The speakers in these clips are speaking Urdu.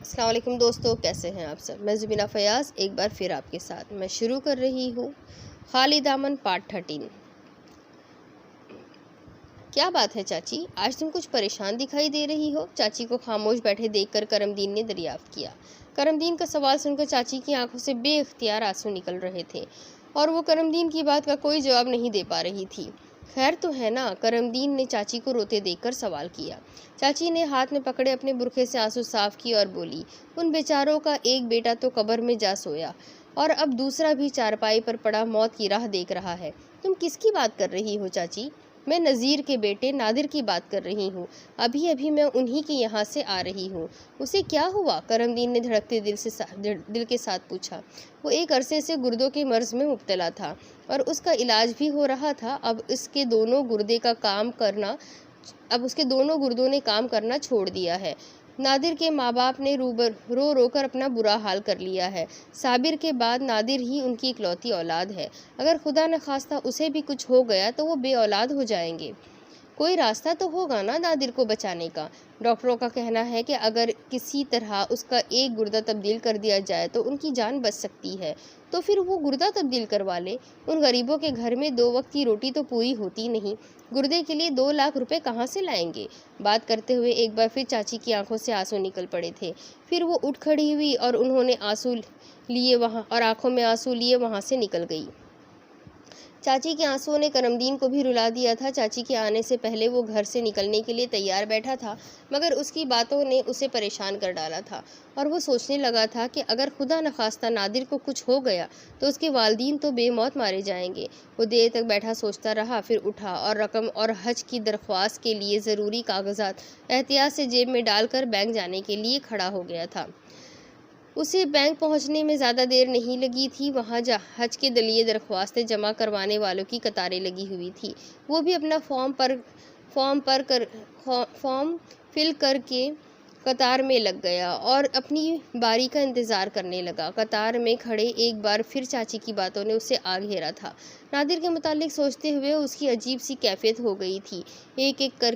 السلام علیکم دوستو، کیسے ہیں آپ سب؟ میں زبینہ فیاض ایک بار پھر آپ کے ساتھ میں شروع کر رہی ہوں خالی دامن پارٹ 13۔ کیا بات ہے چاچی، آج تم کچھ پریشان دکھائی دے رہی ہو؟ چاچی کو خاموش بیٹھے دیکھ کر کرم دین نے دریافت کیا۔ کرم دین کا سوال سن کر چاچی کی آنکھوں سے بے اختیار آنسو نکل رہے تھے اور وہ کرم دین کی بات کا کوئی جواب نہیں دے پا رہی تھی۔ خیر تو ہے نا؟ کرم دین نے چاچی کو روتے دیکھ کر سوال کیا۔ چاچی نے ہاتھ میں پکڑے اپنے برقعے سے آنسو صاف کیے اور بولی، ان بیچاروں کا ایک بیٹا تو قبر میں جا سویا اور اب دوسرا بھی چارپائی پر پڑا موت کی راہ دیکھ رہا ہے۔ تم کس کی بات کر رہی ہو چاچی؟ میں نذیر کے بیٹے نادر کی بات کر رہی ہوں۔ ابھی میں انہی کے یہاں سے آ رہی ہوں۔ اسے کیا ہوا؟ کرم دین نے دھڑکتے دل کے ساتھ پوچھا۔ وہ ایک عرصے سے گردوں کے مرض میں مبتلا تھا اور اس کا علاج بھی ہو رہا تھا۔ اب اس کے دونوں گردوں نے کام کرنا چھوڑ دیا ہے۔ نادر کے ماں باپ نے رو رو کر اپنا برا حال کر لیا ہے۔ صابر کے بعد نادر ہی ان کی اکلوتی اولاد ہے۔ اگر خدا نخواستہ اسے بھی کچھ ہو گیا تو وہ بے اولاد ہو جائیں گے۔ کوئی راستہ تو ہوگا نا نادر کو بچانے کا؟ ڈاکٹروں کا کہنا ہے کہ اگر کسی طرح اس کا ایک گردہ تبدیل کر دیا جائے تو ان کی جان بچ سکتی ہے۔ تو پھر وہ گردہ تبدیل کروا لے۔ ان غریبوں کے گھر میں 2 وقت کی روٹی تو پوری ہوتی نہیں، گردے کے لیے 2 لاکھ روپے کہاں سے لائیں گے؟ بات کرتے ہوئے ایک بار پھر چاچی کی آنکھوں سے آنسو نکل پڑے تھے۔ پھر وہ اٹھ کھڑی ہوئی اور آنکھوں میں آنسو لیے وہاں سے نکل گئی۔ چاچی کے آنسوؤں نے کرم دین کو بھی رلا دیا تھا۔ چاچی کے آنے سے پہلے وہ گھر سے نکلنے کے لیے تیار بیٹھا تھا، مگر اس کی باتوں نے اسے پریشان کر ڈالا تھا اور وہ سوچنے لگا تھا کہ اگر خدا نخواستہ نادر کو کچھ ہو گیا تو اس کے والدین تو بے موت مارے جائیں گے۔ وہ دیر تک بیٹھا سوچتا رہا، پھر اٹھا اور رقم اور حج کی درخواست کے لیے ضروری کاغذات احتیاط سے جیب میں ڈال کر بینک جانے کے لیے کھڑا ہو گیا تھا۔ اسے بینک پہنچنے میں زیادہ دیر نہیں لگی تھی۔ وہاں حج کے لیے درخواستیں جمع کروانے والوں کی قطاریں لگی ہوئی تھی۔ وہ بھی اپنا فارم فل کر کے قطار میں لگ گیا اور اپنی باری کا انتظار کرنے لگا۔ قطار میں کھڑے ایک بار پھر چاچی کی باتوں نے اسے آ گھیرا تھا۔ نادر کے متعلق سوچتے ہوئے اس کی عجیب سی کیفیت ہو گئی تھی۔ ایک ایک کر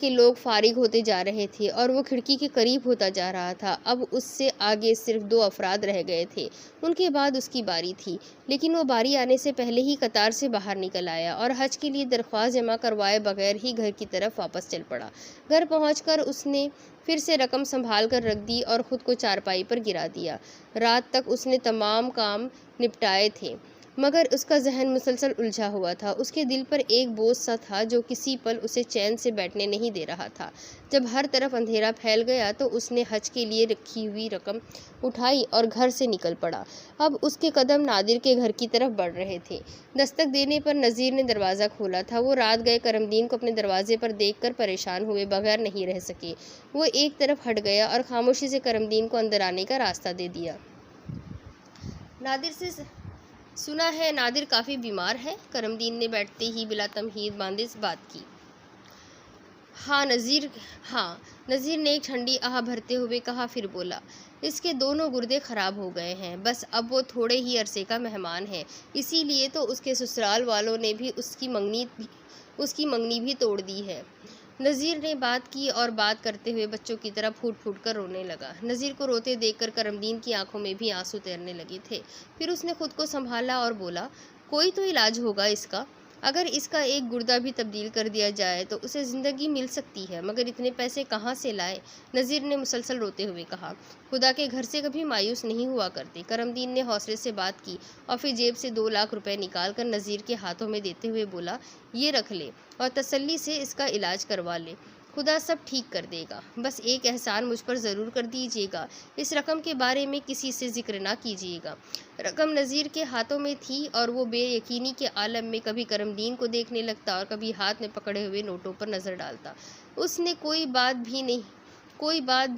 کے لوگ فارغ ہوتے جا رہے تھے اور وہ کھڑکی کے قریب ہوتا جا رہا تھا۔ اب اس سے آگے صرف 2 افراد رہ گئے تھے، ان کے بعد اس کی باری تھی، لیکن وہ باری آنے سے پہلے ہی قطار سے باہر نکل آیا اور حج کے لیے درخواست جمع کروائے بغیر ہی گھر کی طرف واپس چل پڑا۔ گھر پہنچ کر اس نے پھر سے رقم سنبھال کر رکھ دی اور خود کو چارپائی پر گرا دیا۔ رات تک اس نے تمام کام نپٹائے تھے، مگر اس کا ذہن مسلسل الجھا ہوا تھا۔ اس کے دل پر ایک بوجھ سا تھا جو کسی پل اسے چین سے بیٹھنے نہیں دے رہا تھا۔ جب ہر طرف اندھیرا پھیل گیا تو اس نے حج کے لیے رکھی ہوئی رقم اٹھائی اور گھر سے نکل پڑا۔ اب اس کے قدم نادر کے گھر کی طرف بڑھ رہے تھے۔ دستک دینے پر نذیر نے دروازہ کھولا تھا۔ وہ رات گئے کرم دین کو اپنے دروازے پر دیکھ کر پریشان ہوئے بغیر نہیں رہ سکے۔ وہ ایک طرف ہٹ گیا اور خاموشی سے کرم دین کو اندر آنے کا راستہ دے دیا۔ نادر سے سنا ہے نادر کافی بیمار ہے؟ کرم دین نے بیٹھتے ہی بلا تمہید باندھے بات کی۔ ہاں نذیر نے ایک ٹھنڈی آہ بھرتے ہوئے کہا، پھر بولا، اس کے دونوں گردے خراب ہو گئے ہیں، بس اب وہ تھوڑے ہی عرصے کا مہمان ہے، اسی لیے تو اس کے سسرال والوں نے بھی اس کی منگنی بھی توڑ دی ہے۔ نذیر نے بات کی اور بات کرتے ہوئے بچوں کی طرح پھوٹ پھوٹ کر رونے لگا۔ نذیر کو روتے دیکھ کر کرم دین کی آنکھوں میں بھی آنسو تیرنے لگے تھے۔ پھر اس نے خود کو سنبھالا اور بولا، کوئی تو علاج ہوگا اس کا۔ اگر اس کا ایک گردہ بھی تبدیل کر دیا جائے تو اسے زندگی مل سکتی ہے، مگر اتنے پیسے کہاں سے لائے؟ نذیر نے مسلسل روتے ہوئے کہا۔ خدا کے گھر سے کبھی مایوس نہیں ہوا کرتے۔ کرم دین نے حوصلے سے بات کی اور پھر جیب سے 2 لاکھ روپے نکال کر نذیر کے ہاتھوں میں دیتے ہوئے بولا، یہ رکھ لے اور تسلی سے اس کا علاج کروا لے، خدا سب ٹھیک کر دے گا۔ بس ایک احسان مجھ پر ضرور کر دیجیے گا، اس رقم کے بارے میں کسی سے ذکر نہ کیجیے گا۔ رقم نذیر کے ہاتھوں میں تھی اور وہ بے یقینی کے عالم میں کبھی کرم دین کو دیکھنے لگتا اور کبھی ہاتھ میں پکڑے ہوئے نوٹوں پر نظر ڈالتا۔ اس نے کوئی بات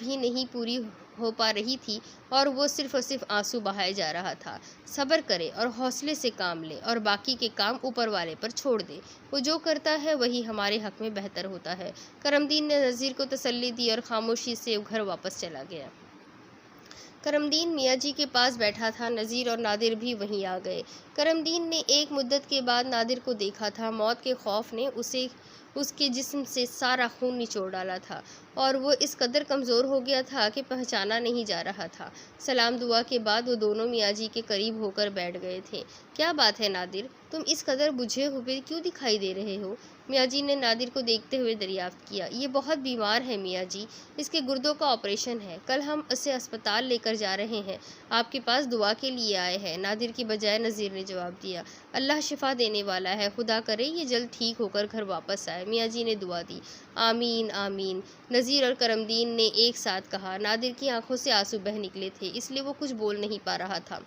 بھی نہیں پوری ہو پا رہی تھی اور وہ صرف آنسو بہائے جا رہا تھا۔ صبر کرے اور حوصلے سے کام لے اور باقی کے کام اوپر والے پر چھوڑ دے، وہ جو کرتا ہے وہی ہمارے حق میں بہتر ہوتا ہے۔ کرم دین نے نذیر کو تسلی دی اور خاموشی سے گھر واپس چلا گیا۔ کرمدین میاں جی کے پاس بیٹھا تھا، نذیر اور نادر بھی وہیں آ گئے۔ کرمدین نے ایک مدت کے بعد نادر کو دیکھا تھا۔ موت کے خوف نے اس کے جسم سے سارا خون نچوڑ ڈالا تھا اور وہ اس قدر کمزور ہو گیا تھا کہ پہچانا نہیں جا رہا تھا۔ سلام دعا کے بعد وہ دونوں میاں جی کے قریب ہو کر بیٹھ گئے تھے۔ کیا بات ہے نادر، تم اس قدر بجھے ہوئے کیوں دکھائی دے رہے ہو؟ میاں جی نے نادر کو دیکھتے ہوئے دریافت کیا۔ یہ بہت بیمار ہے میاں جی، اس کے گردوں کا آپریشن ہے، کل ہم اسے اسپتال لے کر جا رہے ہیں، آپ کے پاس دعا کے لیے آئے ہیں، نادر کی بجائے نذیر نے جواب دیا۔ اللہ شفا دینے والا ہے، خدا کرے یہ جلد ٹھیک ہو کر گھر واپس آئے، میاں جی نے دعا دی۔ آمین آمین، نذیر اور کرمدین نے ایک ساتھ کہا۔ نادر کی آنکھوں سے آنسو بہہ نکلے تھے، اس لیے وہ کچھ بول نہیں پا رہا تھا۔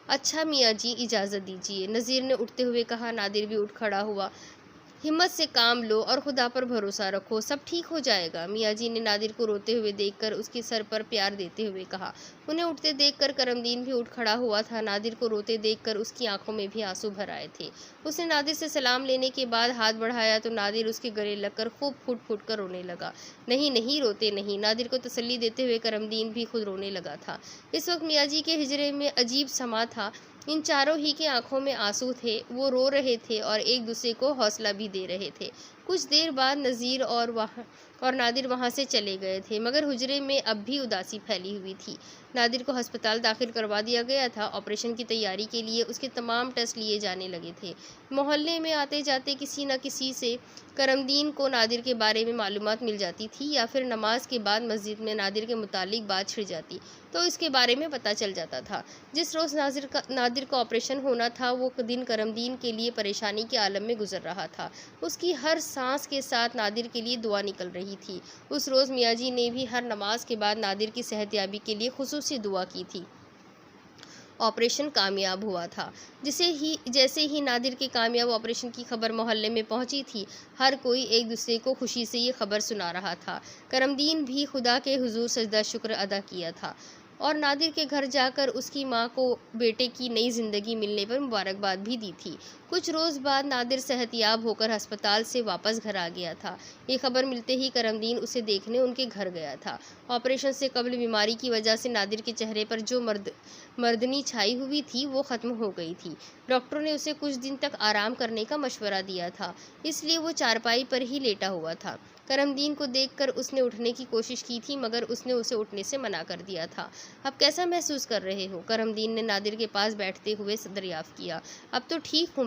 اچھا میاں جی، اجازت دیجیے، نذیر نے اٹھتے ہوئے کہا۔ نادر بھی اٹھ کھڑا ہوا۔ ہمت سے کام لو اور خدا پر بھروسہ رکھو، سب ٹھیک ہو جائے گا، میاں جی نے نادر کو روتے ہوئے دیکھ کر اس کے سر پر پیار دیتے ہوئے کہا۔ انہیں اٹھتے دیکھ کر کرمدین بھی اٹھ کھڑا ہوا تھا۔ نادر کو روتے دیکھ کر اس کی آنکھوں میں بھی آنسو بھر آئے تھے۔ اس نے نادر سے سلام لینے کے بعد ہاتھ بڑھایا تو نادر اس کے گلے لگ کر خوب پھٹ پھٹ کر رونے لگا۔ نہیں نہیں، روتے نہیں، نادر کو تسلی دیتے ہوئے کرمدین بھی خود رونے لگا تھا۔ اس وقت میاں جی کے حجرے میں عجیب سما تھا، ان چاروں ہی کے آنکھوں میں آنسو تھے، وہ رو رہے تھے اور ایک دوسرے کو حوصلہ بھی دے رہے تھے۔ کچھ دیر بعد نذیر اور نادر وہاں سے چلے گئے تھے، مگر حجرے میں اب بھی اداسی پھیلی ہوئی تھی۔ نادر کو ہسپتال داخل کروا دیا گیا تھا، آپریشن کی تیاری کے لیے اس کے تمام ٹیسٹ لیے جانے لگے تھے۔ محلے میں آتے جاتے کسی نہ کسی سے کرمدین کو نادر کے بارے میں معلومات مل جاتی تھی، یا پھر نماز کے بعد مسجد میں نادر کے متعلق بات چھڑ جاتی تو اس کے بارے میں پتہ چل جاتا تھا۔ جس روز نادر کا آپریشن ہونا تھا، وہ دن کرمدین کے لیے پریشانی کے عالم میں گزر رہا تھا۔ اس کی ہر سانس کے ساتھ نادر کے لیے دعا نکل رہی تھی۔ اس روز میاں جی نے بھی ہر نماز کے بعد نادر کی صحت یابی کے لیے خصوصی دعا کی تھی۔ آپریشن کامیاب ہوا تھا۔ جیسے ہی نادر کے کامیاب آپریشن کی خبر محلے میں پہنچی تھی، ہر کوئی ایک دوسرے کو خوشی سے یہ خبر سنا رہا تھا۔ کرمدین بھی خدا کے حضور سجدہ شکر ادا کیا تھا اور نادر کے گھر جا کر اس کی ماں کو بیٹے کی نئی زندگی ملنے پر مبارکباد بھی دی تھی۔ کچھ روز بعد نادر صحت یاب ہو کر ہسپتال سے واپس گھر آ گیا تھا۔ یہ خبر ملتے ہی کرمدین اسے دیکھنے ان کے گھر گیا تھا۔ آپریشن سے قبل بیماری کی وجہ سے نادر کے چہرے پر جو مردنی چھائی ہوئی تھی وہ ختم ہو گئی تھی۔ ڈاکٹروں نے اسے کچھ دن تک آرام کرنے کا مشورہ دیا تھا، اس لیے وہ چارپائی پر ہی لیٹا ہوا تھا۔ کرمدین کو دیکھ کر اس نے اٹھنے کی کوشش کی تھی، مگر اس نے اسے اٹھنے سے منع کر دیا تھا۔ اب کیسا محسوس کر رہے ہو؟ کرمدین نے نادر کے پاس بیٹھتے ہوئے دریافت کیا۔ اب تو ٹھیک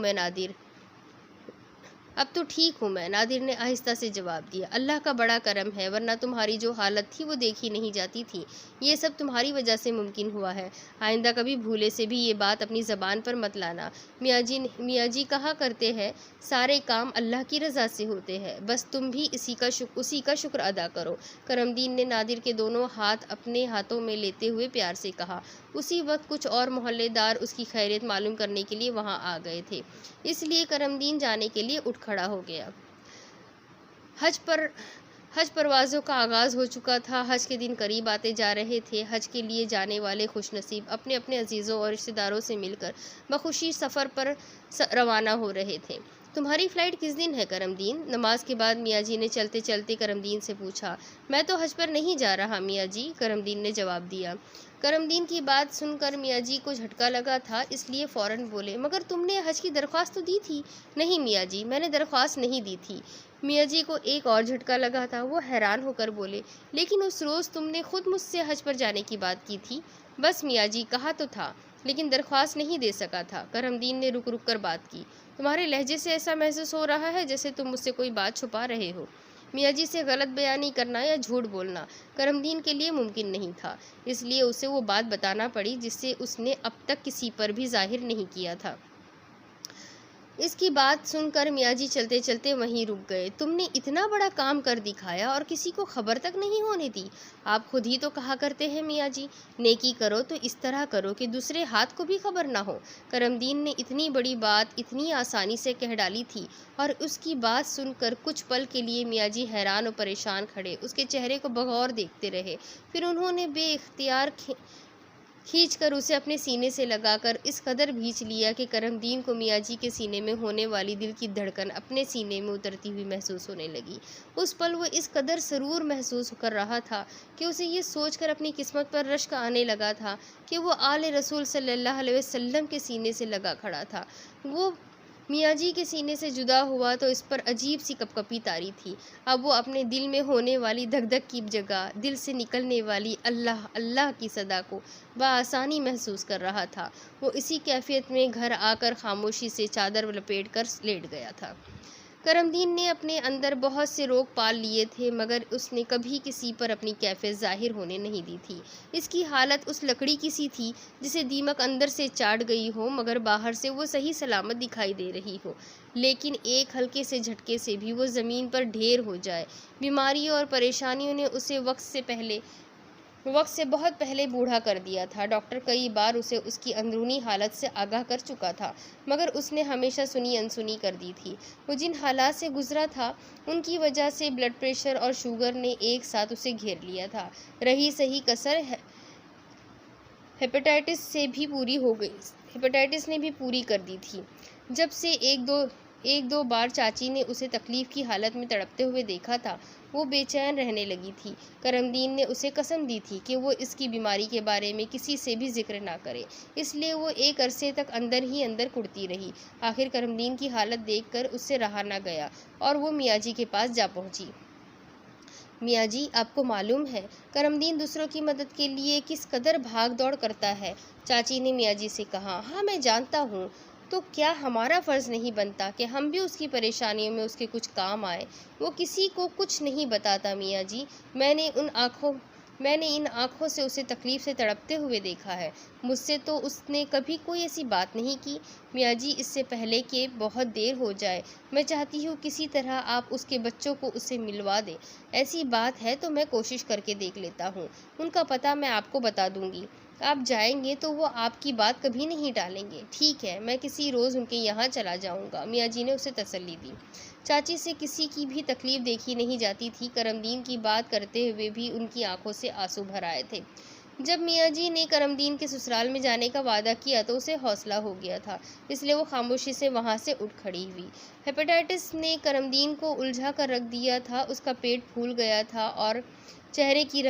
ہوں میں، نادر نے آہستہ سے جواب دیا۔ اللہ کا بڑا کرم ہے، ورنہ تمہاری جو حالت تھی وہ دیکھی نہیں جاتی تھی۔ یہ سب تمہاری وجہ سے ممکن ہوا ہے۔ آئندہ کبھی بھولے سے بھی یہ بات اپنی زبان پر مت لانا۔ میاں جی کہا کرتے ہیں، سارے کام اللہ کی رضا سے ہوتے ہیں، بس تم بھی اسی کا شکر ادا کرو۔ کرمدین نے نادر کے دونوں ہاتھ اپنے ہاتھوں میں لیتے ہوئے پیار سے کہا۔ اسی وقت کچھ اور محلے دار اس کی خیریت معلوم کرنے کے لیے وہاں آ گئے تھے، اس لیے کرمدین جانے کے لیے اٹھ کھڑا ہو گیا۔ حج پروازوں کا آغاز ہو چکا تھا۔ حج کے دن قریب آتے جا رہے تھے۔ حج کے لیے جانے والے خوش نصیب اپنے اپنے عزیزوں اور رشتہ داروں سے مل کر بخوشی سفر پر روانہ ہو رہے تھے۔ تمہاری فلائٹ کس دن ہے کرمدین؟ نماز کے بعد میاں جی نے چلتے چلتے کرمدین سے پوچھا۔ میں تو حج پر نہیں جا رہا میاں جی، کرمدین نے جواب دیا۔ کرمدین کی بات سن کر میاں جی کو جھٹکا لگا تھا، اس لیے فوراً بولے، مگر تم نے حج کی درخواست تو دی تھی؟ نہیں میاں جی، میں نے درخواست نہیں دی تھی۔ میاں جی کو ایک اور جھٹکا لگا تھا، وہ حیران ہو کر بولے، لیکن اس روز تم نے خود مجھ سے حج پر جانے کی بات کی تھی۔ بس میاں جی، کہا تو تھا، لیکن درخواست نہیں دے سکا تھا۔ کرمدین نے رک رک کر بات کی۔ تمہارے لہجے سے ایسا محسوس ہو رہا ہے جیسے تم مجھ سے کوئی بات چھپا رہے ہو۔ میاں جی سے غلط بیانی کرنا یا جھوٹ بولنا کرمدین کے لیے ممکن نہیں تھا، اس لیے اسے وہ بات بتانا پڑی جسے اس نے اب تک کسی پر بھی ظاہر نہیں کیا تھا۔ اس کی بات سن کر میاں جی چلتے چلتے وہیں رک گئے۔ تم نے اتنا بڑا کام کر دکھایا اور کسی کو خبر تک نہیں ہونے دی۔ آپ خود ہی تو کہا کرتے ہیں میاں جی، نیکی کرو تو اس طرح کرو کہ دوسرے ہاتھ کو بھی خبر نہ ہو۔ کرمدین نے اتنی بڑی بات اتنی آسانی سے کہہ ڈالی تھی، اور اس کی بات سن کر کچھ پل کے لیے میاں جی حیران و پریشان کھڑے اس کے چہرے کو بغور دیکھتے رہے۔ پھر انہوں نے بے اختیار کھینچ کر اسے اپنے سینے سے لگا کر اس قدر بھینچ لیا کہ کرم دین کو میاں جی کے سینے میں ہونے والی دل کی دھڑکن اپنے سینے میں اترتی ہوئی محسوس ہونے لگی۔ اس پل وہ اس قدر سرور محسوس کر رہا تھا کہ اسے یہ سوچ کر اپنی قسمت پر رشک آنے لگا تھا کہ وہ آل رسول صلی اللہ علیہ وسلم کے سینے سے لگا کھڑا تھا۔ وہ میاں جی کے سینے سے جدا ہوا تو اس پر عجیب سی کپکپی طاری تھی۔ اب وہ اپنے دل میں ہونے والی دھک دھک کی جگہ دل سے نکلنے والی اللہ اللہ کی صدا کو بآسانی محسوس کر رہا تھا۔ وہ اسی کیفیت میں گھر آ کر خاموشی سے چادر لپیٹ کر لیٹ گیا تھا۔ کرم دین نے اپنے اندر بہت سے روگ پال لیے تھے مگر اس نے کبھی کسی پر اپنی کیفیت ظاہر ہونے نہیں دی تھی۔ اس کی حالت اس لکڑی کی سی تھی جسے دیمک اندر سے چاٹ گئی ہو مگر باہر سے وہ صحیح سلامت دکھائی دے رہی ہو، لیکن ایک ہلکے سے جھٹکے سے بھی وہ زمین پر ڈھیر ہو جائے۔ بیماریوں اور پریشانیوں نے اسے وقت سے بہت پہلے بوڑھا کر دیا تھا۔ ڈاکٹر کئی بار اسے اس کی اندرونی حالت سے آگاہ کر چکا تھا مگر اس نے ہمیشہ سنی انسنی کر دی تھی۔ وہ جن حالات سے گزرا تھا ان کی وجہ سے بلڈ پریشر اور شوگر نے ایک ساتھ اسے گھیر لیا تھا۔ رہی صحیح کسر ہیپاٹائٹس نے بھی پوری کر دی تھی۔ جب سے ایک دو بار چاچی نے اسے تکلیف کی حالت میں تڑپتے ہوئے دیکھا تھا وہ بے چین رہنے لگی تھی۔ کرم دین نے اسے قسم دی تھی کہ وہ اس کی بیماری کے بارے میں کسی سے بھی ذکر نہ کرے، اس لیے وہ ایک عرصے تک اندر ہی اندر کڑتی رہی۔ آخر کرم دین کی حالت دیکھ کر اس سے رہا نہ گیا اور وہ میاں جی کے پاس جا پہنچی۔ میاں جی، آپ کو معلوم ہے کرم دین دوسروں کی مدد کے لیے کس قدر بھاگ دوڑ کرتا ہے؟ چاچی نے میاں جی سے کہا۔ ہاں میں جانتا ہوں، تو کیا ہمارا فرض نہیں بنتا کہ ہم بھی اس کی پریشانیوں میں اس کے کچھ کام آئیں؟ وہ کسی کو کچھ نہیں بتاتا میاں جی، میں نے ان آنکھوں سے اسے تکلیف سے تڑپتے ہوئے دیکھا ہے، مجھ سے تو اس نے کبھی کوئی ایسی بات نہیں کی۔ میاں جی، اس سے پہلے کہ بہت دیر ہو جائے میں چاہتی ہوں کسی طرح آپ اس کے بچوں کو اس سے ملوا دیں۔ ایسی بات ہے تو میں کوشش کر کے دیکھ لیتا ہوں، ان کا پتہ میں آپ کو بتا دوں گی۔ آپ جائیں گے تو وہ آپ کی بات کبھی نہیں ٹالیں گے۔ ٹھیک ہے، میں کسی روز ان کے یہاں چلا جاؤں گا، میاں جی نے اسے تسلی دی۔ چاچی سے کسی کی بھی تکلیف دیکھی نہیں جاتی تھی۔ کرم دین کی بات کرتے ہوئے بھی ان کی آنکھوں سے آنسو بھر آئے تھے۔ جب میاں جی نے کرم دین کے سسرال میں جانے کا وعدہ کیا تو اسے حوصلہ ہو گیا تھا، اس لیے وہ خاموشی سے وہاں سے اٹھ کھڑی ہوئی۔ ہیپاٹائٹس نے کرم دین کو الجھا کر رکھ دیا تھا، اس کا پیٹ پھول گیا تھا اور چہرے کی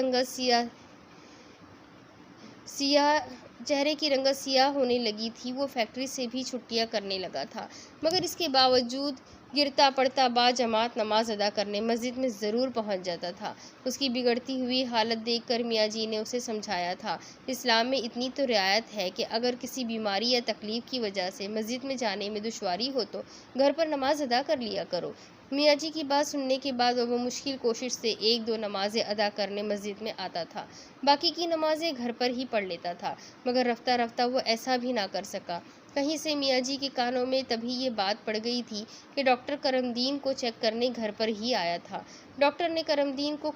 رنگت سیاہ ہونے لگی تھی۔ وہ فیکٹری سے بھی چھٹیاں کرنے لگا تھا مگر اس کے باوجود گرتا پڑتا با جماعت نماز ادا کرنے مسجد میں ضرور پہنچ جاتا تھا۔ اس کی بگڑتی ہوئی حالت دیکھ کر میاں جی نے اسے سمجھایا تھا، اسلام میں اتنی تو رعایت ہے کہ اگر کسی بیماری یا تکلیف کی وجہ سے مسجد میں جانے میں دشواری ہو تو گھر پر نماز ادا کر لیا کرو۔ میاں جی کی بات سننے کے بعد وہ مشکل کوشش سے ایک دو نمازیں ادا کرنے مسجد میں آتا تھا، باقی کی نمازیں گھر پر ہی پڑھ لیتا تھا مگر رفتہ رفتہ وہ ایسا بھی نہ کر سکا۔ کہیں سے میاں جی کے کانوں میں تبھی یہ بات پڑ گئی تھی کہ ڈاکٹر کرم دین کو چیک کرنے گھر پر ہی آیا تھا۔ ڈاکٹر نے کرم دین کو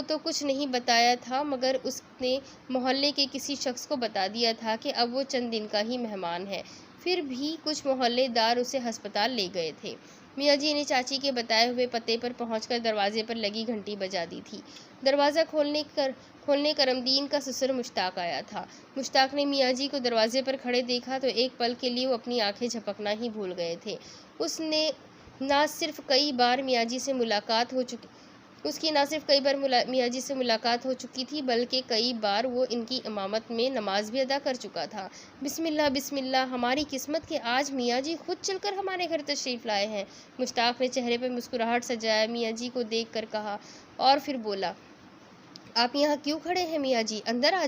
تو کچھ نہیں بتایا تھا مگر اس نے محلے کے کسی شخص کو بتا دیا تھا کہ اب وہ چند دن کا ہی مہمان ہے۔ پھر بھی کچھ محلے دار اسے ہسپتال لے گئے تھے۔ میاں جی نے چاچی کے بتائے ہوئے پتے پر پہنچ کر دروازے پر لگی گھنٹی بجا دی تھی۔ دروازہ کھولنے کرم دین کا سسر مشتاق آیا تھا۔ مشتاق نے میاں جی کو دروازے پر کھڑے دیکھا تو ایک پل کے لیے وہ اپنی آنکھیں جھپکنا ہی بھول گئے تھے۔ اس کی نہ صرف کئی بار میاں جی سے ملاقات ہو چکی تھی بلکہ کئی بار وہ ان کی امامت میں نماز بھی ادا کر چکا تھا۔ بسم اللہ، ہماری قسمت کہ آج میاں جی خود چل کر ہمارے گھر تشریف لائے ہیں۔ مشتاق نے چہرے پر مسکراہٹ سجایا میاں جی کو دیکھ کر کہا اور پھر بولا، آپ یہاں کیوں کھڑے ہیں میاں جی؟ اندر آ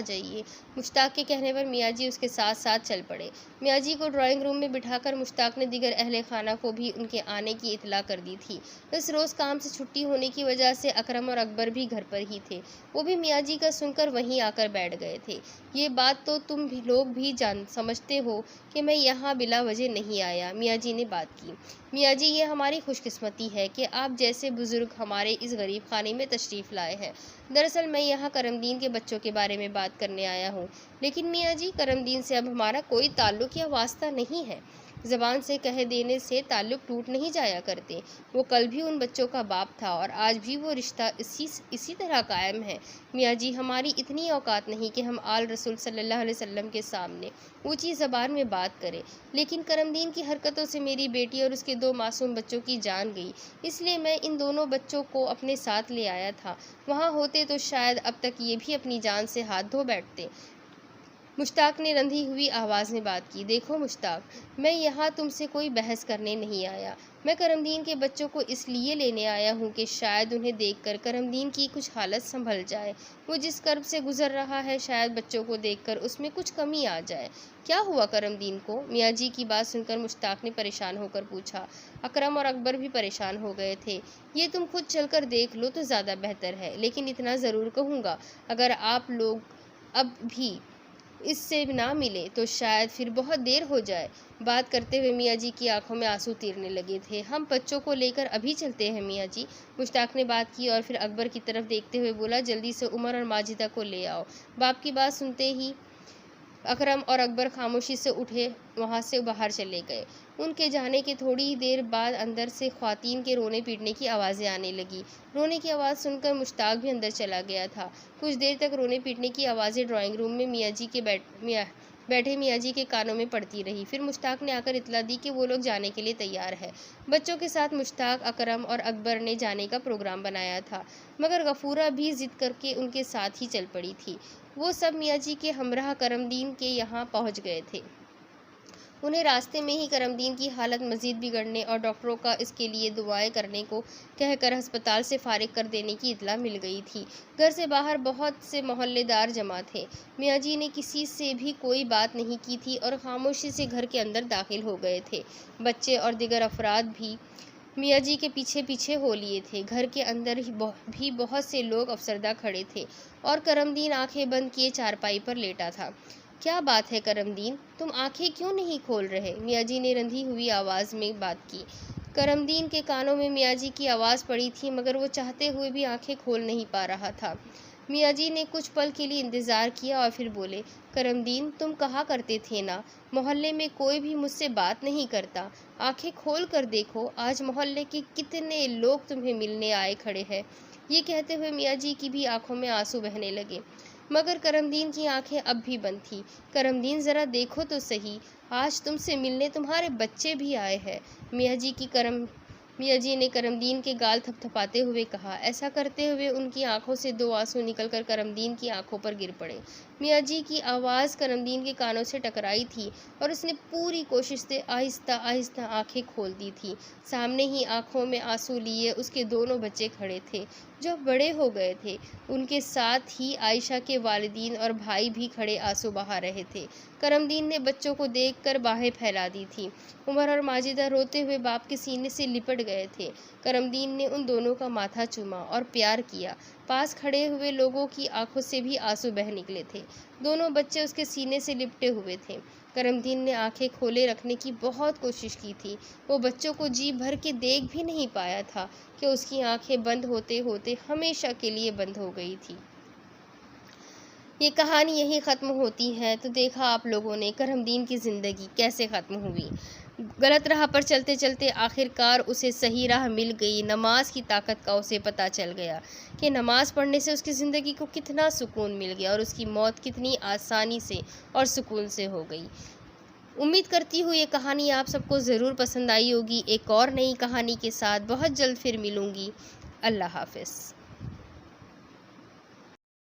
جائیے۔ مشتاق کے کہنے پر میاں جی اس کے ساتھ ساتھ چل پڑے۔ میاں جی کو ڈرائنگ روم میں بٹھا کر مشتاق نے دیگر اہل خانہ کو بھی ان کے آنے کی اطلاع کر دی تھی۔ اس روز کام سے چھٹی ہونے کی وجہ سے اکرم اور اکبر بھی گھر پر ہی تھے، وہ بھی میاں جی کا سن کر وہیں آ کر بیٹھ گئے تھے۔ یہ بات تو تم لوگ بھی سمجھتے ہو کہ میں یہاں بلا وجہ نہیں آیا، میاں جی نے بات کی۔ میاں جی، یہ ہماری خوش قسمتی ہے کہ آپ جیسے بزرگ ہمارے اس غریب خانے میں تشریف لائے ہیں۔ دراصل میں یہاں کرم دین کے بچوں کے بارے میں بات کرنے آیا ہوں۔ لیکن میاں جی، کرم دین سے اب ہمارا کوئی تعلق یا واسطہ نہیں ہے۔ زبان سے کہہ دینے سے تعلق ٹوٹ نہیں جایا کرتے۔ وہ کل بھی ان بچوں کا باپ تھا اور آج بھی وہ رشتہ اسی طرح قائم ہے۔ میاں جی، ہماری اتنی اوقات نہیں کہ ہم آل رسول صلی اللہ علیہ وسلم کے سامنے اونچی زبان میں بات کریں، لیکن کرم دین کی حرکتوں سے میری بیٹی اور اس کے 2 معصوم بچوں کی جان گئی، اس لیے میں ان دونوں بچوں کو اپنے ساتھ لے آیا تھا۔ وہاں ہوتے تو شاید اب تک یہ بھی اپنی جان سے ہاتھ دھو بیٹھتے۔ مشتاق نے رندھی ہوئی آواز میں بات کی۔ دیکھو مشتاق، میں یہاں تم سے کوئی بحث کرنے نہیں آیا۔ میں کرم دین کے بچوں کو اس لیے لینے آیا ہوں کہ شاید انہیں دیکھ کر کرم دین کی کچھ حالت سنبھل جائے۔ وہ جس کرب سے گزر رہا ہے، شاید بچوں کو دیکھ کر اس میں کچھ کمی آ جائے۔ کیا ہوا کرم دین کو؟ میاں جی کی بات سن کر مشتاق نے پریشان ہو کر پوچھا۔ اکرم اور اکبر بھی پریشان ہو گئے تھے۔ یہ تم خود چل کر دیکھ لو تو زیادہ بہتر ہے، لیکن اتنا ضرور کہوں گا، اگر آپ لوگ اب بھی اس سے نہ ملے تو شاید پھر بہت دیر ہو جائے۔ بات کرتے ہوئے میاں جی کی آنکھوں میں آنسو تیرنے لگے تھے۔ ہم بچوں کو لے کر ابھی چلتے ہیں میاں جی، مشتاق نے بات کی اور پھر اکبر کی طرف دیکھتے ہوئے بولا، جلدی سے عمر اور ماجدہ کو لے آؤ۔ باپ کی بات سنتے ہی اکرم اور اکبر خاموشی سے اٹھے وہاں سے باہر چلے گئے۔ ان کے جانے کے تھوڑی ہی دیر بعد اندر سے خواتین کے رونے پیٹنے کی آوازیں آنے لگی۔ رونے کی آواز سن کر مشتاق بھی اندر چلا گیا تھا۔ کچھ دیر تک رونے پیٹنے کی آوازیں ڈرائنگ روم میں بیٹھے میاں جی کے کانوں میں پڑتی رہی۔ پھر مشتاق نے آ کر اطلاع دی کہ وہ لوگ جانے کے لیے تیار ہے۔ بچوں کے ساتھ مشتاق، اکرم اور اکبر نے جانے کا پروگرام بنایا تھا، مگر غفورہ بھی ضد کر کے ان کے ساتھ ہی چل پڑی تھی۔ وہ سب میاں جی کے ہمراہ کرم دین کے یہاں پہنچ گئے تھے۔ انہیں راستے میں ہی کرم دین کی حالت مزید بگڑنے اور ڈاکٹروں کا اس کے لیے دعائیں کرنے کو کہہ کر ہسپتال سے فارغ کر دینے کی اطلاع مل گئی تھی۔ گھر سے باہر بہت سے محلے دار جمع تھے۔ میاں جی نے کسی سے بھی کوئی بات نہیں کی تھی اور خاموشی سے گھر کے اندر داخل ہو گئے تھے۔ بچے اور دیگر افراد بھی میاں جی کے پیچھے پیچھے ہو لیے تھے۔ گھر کے اندر بھی بہت سے لوگ افسردہ کھڑے تھے اور کرم دین آنکھیں بند کیے چارپائی پر لیٹا تھا۔ کیا بات ہے کرم دین، تم آنکھیں کیوں نہیں کھول رہے؟ میاں جی نے رندھی ہوئی آواز میں بات کی۔ کرم دین کے کانوں میں میاں جی کی آواز پڑی تھی، مگر وہ چاہتے ہوئے بھی آنکھیں کھول نہیں پا رہا تھا۔ میاں جی نے کچھ پل کے لیے انتظار کیا اور پھر بولے، کرم دین، تم کہا کرتے تھے نا، محلے میں کوئی بھی مجھ سے بات نہیں کرتا۔ آنکھیں کھول کر دیکھو، آج محلے کے کتنے لوگ تمہیں ملنے آئے کھڑے ہیں۔ یہ کہتے ہوئے میاں جی کی بھی آنکھوں میں آنسو بہنے لگے، مگر کرم دین کی آنکھیں اب بھی بند تھیں۔ کرم دین، ذرا دیکھو تو صحیح، آج تم سے ملنے تمہارے بچے بھی آئے ہیں۔ میاں جی نے کرم دین کے گال تھپ تھپاتے ہوئے کہا۔ ایسا کرتے ہوئے ان کی آنکھوں سے 2 آنسو نکل کر کرم دین کی آنکھوں پر گر پڑے۔ میاں جی کی آواز کرم دین کے کانوں سے ٹکرائی تھی اور اس نے پوری کوشش سے آہستہ آہستہ آنکھیں کھول دی تھیں۔ سامنے ہی آنکھوں میں آنسو لیے اس کے دونوں بچے کھڑے تھے، جو اب بڑے ہو گئے تھے۔ ان کے ساتھ ہی عائشہ کے والدین اور بھائی بھی کھڑے آنسو بہا رہے تھے۔ کرم دین نے بچوں کو دیکھ کر باہیں پھیلا دی تھیں۔ عمر اور ماجدہ روتے ہوئے باپ کے سینے سے لپٹ گئے تھے۔ کرم دین نے ان دونوں کا ماتھا چوما اور پیار کیا۔ پاس کھڑے ہوئے لوگوں کی آنکھوں سے بھی آنسو بہہ نکلے تھے۔ دونوں بچے اس کے سینے سے لپٹے ہوئے تھے۔ کرم دین نے آنکھیں کھولے رکھنے کی بہت کوشش کی تھی۔ وہ بچوں کو جی بھر کے دیکھ بھی نہیں پایا تھا کہ اس کی آنکھیں بند ہوتے ہوتے ہمیشہ کے لیے بند ہو گئی تھی۔ یہ کہانی یہیں ختم ہوتی ہے تو دیکھا آپ لوگوں نے کرم دین کی زندگی کیسے ختم ہوئی۔ غلط راہ پر چلتے چلتے آخر کار اسے صحیح راہ مل گئی۔ نماز کی طاقت کا اسے پتہ چل گیا کہ نماز پڑھنے سے اس کی زندگی کو کتنا سکون مل گیا اور اس کی موت کتنی آسانی سے اور سکون سے ہو گئی۔ امید کرتی ہوں یہ کہانی آپ سب کو ضرور پسند آئی ہوگی۔ ایک اور نئی کہانی کے ساتھ بہت جلد پھر ملوں گی۔ اللہ حافظ۔